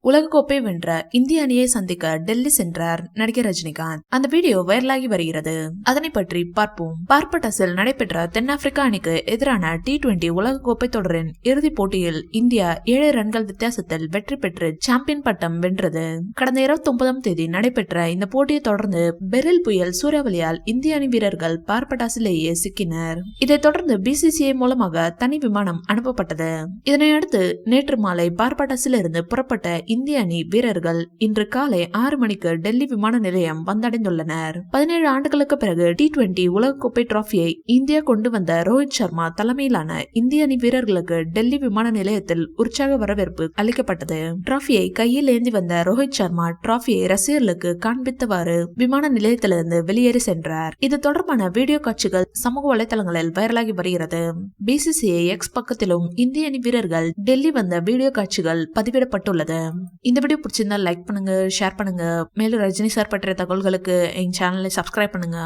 உலகக்கோப்பை வென்ற இந்திய அணியை சந்திக்க டெல்லி சென்றார் நடிகர் ரஜினிகாந்த். அந்த வீடியோ வைரலாகி வருகிறது. அதனை பற்றி பார்ப்போம். பார்படஸில் நடைபெற்ற தென்னாப்பிரிக்கா அணிக்கு எதிரான T20 உலகக்கோப்பை தொடரின் இறுதிப் போட்டியில் இந்தியா 7 ரன்கள் வித்தியாசத்தில் வெற்றி பெற்று சாம்பியன் பட்டம் வென்றது. கடந்த 29ஆம் தேதி நடைபெற்ற இந்த போட்டியை தொடர்ந்து பெரில் புயல் சூறாவளியால் இந்திய அணி வீரர்கள் பார்படஸிலேயே சிக்கினர். இதைத் தொடர்ந்து BCCI மூலமாக தனி விமானம் அனுப்பப்பட்டது. இதனையடுத்து நேற்று மாலை பார்படஸில் இருந்து புறப்பட்ட இந்திய அணி வீரர்கள் இன்று காலை 6 மணிக்கு டெல்லி விமான நிலையம் வந்தடைந்துள்ளனர். 17 ஆண்டுகளுக்கு பிறகு T20 உலகக்கோப்பை டிராபியை இந்தியா கொண்டு வந்த ரோஹித் சர்மா தலைமையிலான இந்திய அணி வீரர்களுக்கு டெல்லி விமான நிலையத்தில் உற்சாக வரவேற்பு அளிக்கப்பட்டது. டிராபியை கையில் ஏந்தி வந்த ரோஹித் சர்மா டிராபியை ரசிகர்களுக்கு காண்பித்தவாறு விமான நிலையத்திலிருந்து வெளியேறி சென்றார். இது தொடர்பான வீடியோ காட்சிகள் சமூக வலைதளங்களில் வைரலாகி வருகிறது. BCCI X பக்கத்திலும் இந்திய அணி வீரர்கள் டெல்லி வந்த வீடியோ காட்சிகள் பதிவிடப்பட்டுள்ளது. இந்த வீடியோ பிடிச்சிருந்தா லைக் பண்ணுங்க, ஷேர் பண்ணுங்க. மேலும் ரஜினி சார் பற்றிய தகவல்களுக்கு எங்க சேனலை சப்ஸ்கிரைப் பண்ணுங்க.